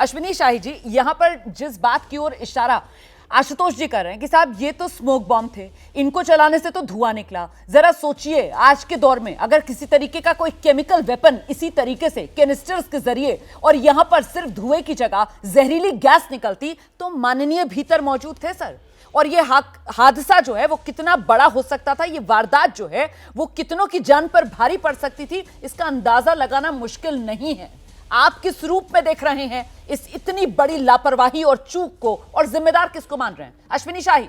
अश्विनी शाही जी, यहां पर जिस बात की ओर इशारा आशुतोष जी कर रहे हैं कि साहब ये तो स्मोक बॉम्ब थे, इनको चलाने से तो धुआं निकला। जरा सोचिए आज के दौर में अगर किसी तरीके का कोई केमिकल वेपन इसी तरीके से कैनिस्टर्स के जरिए और यहां पर सिर्फ धुएं की जगह जहरीली गैस निकलती तो माननीय भीतर मौजूद थे सर। और ये हादसा जो है वो कितना बड़ा हो सकता था, ये वारदात जो है वो कितनों की जान पर भारी पड़ सकती थी, इसका अंदाजा लगाना मुश्किल नहीं है। आप किस रूप में देख रहे हैं इस इतनी बड़ी लापरवाही और चूक को, और जिम्मेदार किसको मान रहे हैं? अश्विनी शाही।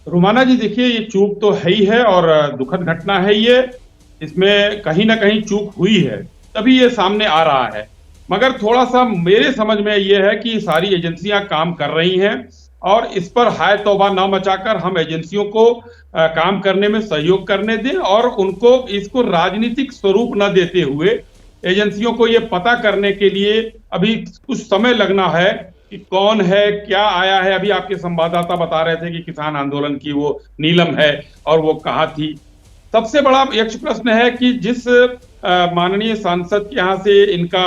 रुमाना जी, देखिए ये चूक तो है ही है और दुखद घटना है ये। इसमें कहीं ना कहीं चूक हुई है तभी ये सामने आ रहा है। मगर थोड़ा सा मेरे समझ में ये है कि सारी एजेंसियां काम कर रही हैं और इस पर हाय तौबा ना मचाकर हम एजेंसियों को काम करने में सहयोग करने दें और उनको इसको राजनीतिक स्वरूप न देते हुए एजेंसियों को ये पता करने के लिए अभी कुछ समय लगना है कि कौन है, क्या आया है। अभी आपके संवाददाता बता रहे थे कि किसान आंदोलन की वो नीलम है और वो कहाँ थी। सबसे बड़ा यक्ष प्रश्न है कि जिस माननीय सांसद के यहाँ से इनका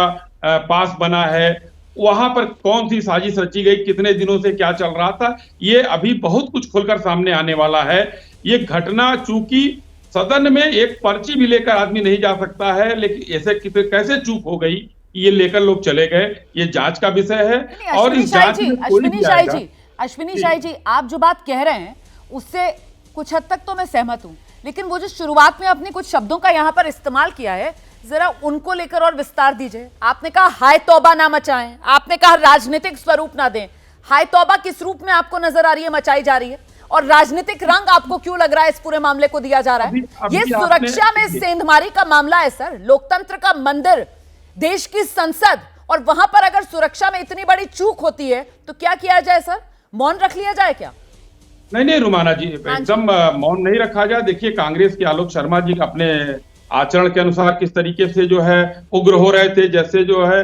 पास बना है वहां पर कौन सी साजिश रची गई, कितने दिनों से क्या चल रहा था, ये अभी बहुत कुछ खुलकर सामने आने वाला है। ये घटना चूंकि सदन में एक पर्ची भी लेकर आदमी नहीं जा सकता है, लेकिन ऐसे कैसे चूक हो गई ये लेकर लोग चले गए, ये जांच का विषय है। और इस जांच में अश्विनी शाही जी, आप जो बात कह रहे हैं उससे कुछ हद तक तो मैं सहमत हूं, लेकिन वो जो शुरुआत में अपने कुछ शब्दों का यहां पर इस्तेमाल किया है, जरा उनको लेकर और विस्तार दीजिए। आपने कहा हाय तौबा ना मचाएं, आपने कहा राजनीतिक स्वरूप ना दें। हाय तौबा किस रूप में आपको नजर आ रही है मचाई जा रही है, और राजनीतिक रंग आपको क्यों लग रहा है इस पूरे मामले को दिया जा रहा है? ये सुरक्षा में सेंधमारी का मामला है सर, लोकतंत्र का मंदिर, देश की संसद, और वहां पर अगर सुरक्षा में इतनी बड़ी चूक होती है तो क्या किया जाए सर? मौन रख लिया जाए क्या? नहीं रुमाना जी, एकदम मौन नहीं रखा जाए। देखिए कांग्रेस के आलोक शर्मा जी अपने आचरण के अनुसार किस तरीके से जो है उग्र हो रहे थे, जैसे जो है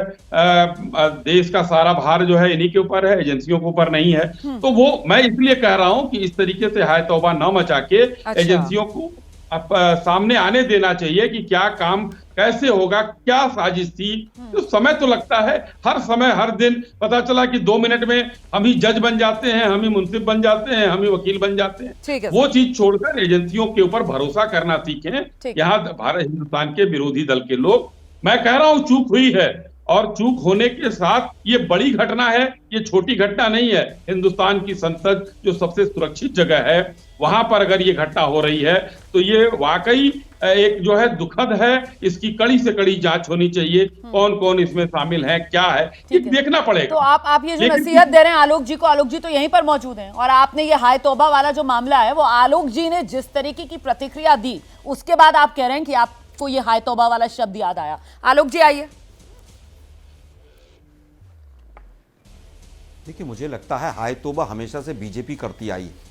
देश का सारा भार जो है इन्हीं के ऊपर है, एजेंसियों के ऊपर नहीं है। तो वो मैं इसलिए कह रहा हूं कि इस तरीके से हाय तौबा न मचा के एजेंसियों को अब सामने आने देना चाहिए कि क्या काम कैसे होगा, क्या साजिश थी। तो समय तो लगता है, हर समय हर दिन पता चला कि 2 मिनट में हम ही जज बन जाते हैं, हम ही मुंसिफ बन जाते हैं, हम ही वकील बन जाते हैं। वो चीज छोड़कर एजेंसियों के ऊपर भरोसा करना सीखें यहाँ भारत हिंदुस्तान के विरोधी दल के लोग। मैं कह रहा हूं चूक हुई है और चूक होने के साथ ये बड़ी घटना है, ये छोटी घटना नहीं है। हिंदुस्तान की संसद जो सबसे सुरक्षित जगह है वहां पर अगर ये घटना हो रही है तो ये वाकई एक जो है दुखद है। इसकी कड़ी से कड़ी जांच होनी चाहिए, कौन कौन इसमें शामिल है, क्या है, ये देखना पड़ेगा। तो आप ये जो नसीहत दे रहे हैं आलोक जी को, आलोक जी तो यहीं पर मौजूद हैं, और आपने ये हाय तौबा वाला जो मामला है वो आलोक जी ने जिस तरीके की प्रतिक्रिया दी उसके बाद आप कह रहे हैं कि आपको ये हाय तौबा वाला शब्द याद आया। आलोक जी आइए। देखिए मुझे लगता है हाय तौबा हमेशा से बीजेपी करती आई है।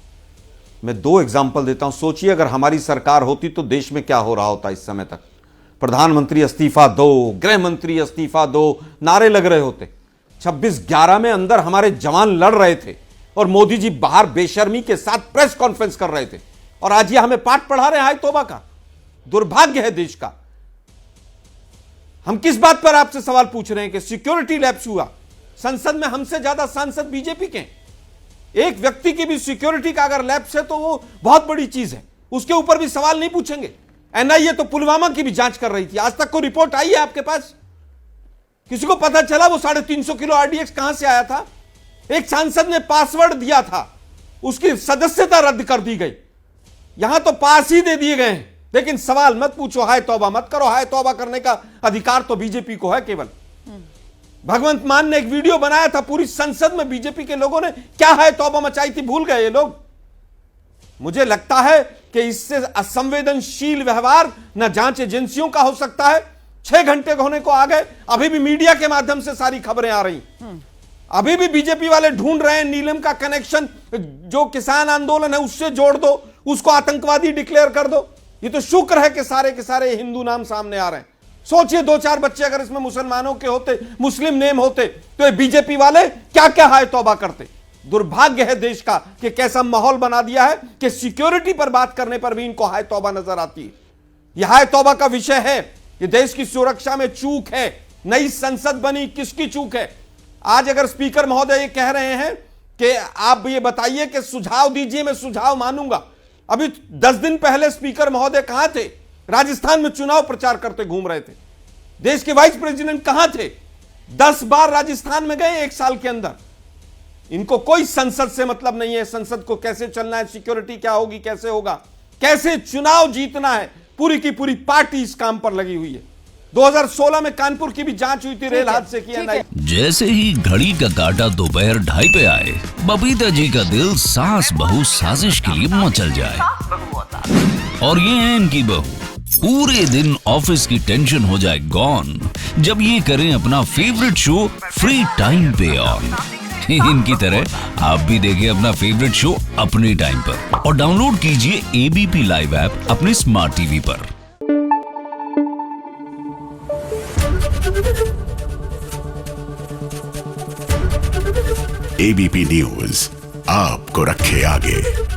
मैं 2 एग्जाम्पल देता हूं। सोचिए अगर हमारी सरकार होती तो देश में क्या हो रहा होता इस समय तक। प्रधानमंत्री इस्तीफा दो, गृह मंत्री इस्तीफा दो, नारे लग रहे होते। 26/11 में अंदर हमारे जवान लड़ रहे थे और मोदी जी बाहर बेशर्मी के साथ प्रेस कॉन्फ्रेंस कर रहे थे, और आज ये हमें पाठ पढ़ा रहे हैं हाय तौबा का। दुर्भाग्य है देश का। हम किस बात पर आपसे सवाल पूछ रहे हैं कि सिक्योरिटी लैप्स हुआ। संसद में हमसे ज्यादा सांसद बीजेपी के, एक व्यक्ति की भी सिक्योरिटी का अगर लैप्स है तो वो बहुत बड़ी चीज है, उसके ऊपर भी सवाल नहीं पूछेंगे। एनआईए तो पुलवामा की भी जांच कर रही थी, आज तक कोई रिपोर्ट आई है आपके पास? किसी को पता चला वो 350 किलो आरडीएक्स कहां से आया था? एक सांसद ने पासवर्ड दिया था, उसकी सदस्यता रद्द कर दी गई। यहां तो पास ही दे दिए गए हैं, लेकिन सवाल मत पूछो, हाय तौबा मत करो। हाय तौबा करने का अधिकार तो बीजेपी को है केवल। भगवंत मान ने एक वीडियो बनाया था, पूरी संसद में बीजेपी के लोगों ने क्या है तौबा मचाई थी, भूल गए ये लोग। मुझे लगता है कि इससे असंवेदनशील व्यवहार न जांच एजेंसियों का हो सकता है। 6 घंटे होने को आ गए, अभी भी मीडिया के माध्यम से सारी खबरें आ रही, अभी भी बीजेपी वाले ढूंढ रहे हैं नीलम का कनेक्शन, जो किसान आंदोलन है उससे जोड़ दो, उसको आतंकवादी डिक्लेयर कर दो। ये तो शुक्र है कि सारे के सारे हिंदू नाम सामने आ रहे हैं। सोचिए 2-4 बच्चे अगर इसमें मुसलमानों के होते, मुस्लिम नेम होते, तो ये बीजेपी वाले क्या क्या हाय तौबा करते। दुर्भाग्य है देश का कि कैसा माहौल बना दिया है कि सिक्योरिटी पर बात करने पर भी इनको हाय तौबा नजर आती है। यह हाय तौबा का विषय है, ये देश की सुरक्षा में चूक है। नई संसद बनी, किसकी चूक है? आज अगर स्पीकर महोदय ये कह रहे हैं कि आप ये बताइए कि सुझाव दीजिए, मैं सुझाव मानूंगा। अभी 10 दिन पहले स्पीकर महोदय कहां थे? राजस्थान में चुनाव प्रचार करते घूम रहे थे। देश के वाइस प्रेसिडेंट कहां थे? 10 बार राजस्थान में गए 1 साल के अंदर। इनको कोई संसद से मतलब नहीं है, संसद को कैसे चलना है, सिक्योरिटी क्या होगी, कैसे होगा, कैसे चुनाव जीतना है, पूरी की पूरी पार्टी इस काम पर लगी हुई है। 2016 में कानपुर की भी जांच हुई थी रेल हादसे की। जैसे ही घड़ी का काटा दोपहर 2:30 पे आए, बबीता जी का दिल सास बहू साजिश के लिए मचल जाए। और ये है इनकी बहू, पूरे दिन ऑफिस की टेंशन हो जाए गॉन जब ये करें अपना फेवरेट शो फ्री टाइम पे ऑन। इनकी तरह आप भी देखिए अपना फेवरेट शो अपने टाइम पर और डाउनलोड कीजिए एबीपी लाइव ऐप अपने स्मार्ट टीवी पर। एबीपी न्यूज आपको रखे आगे।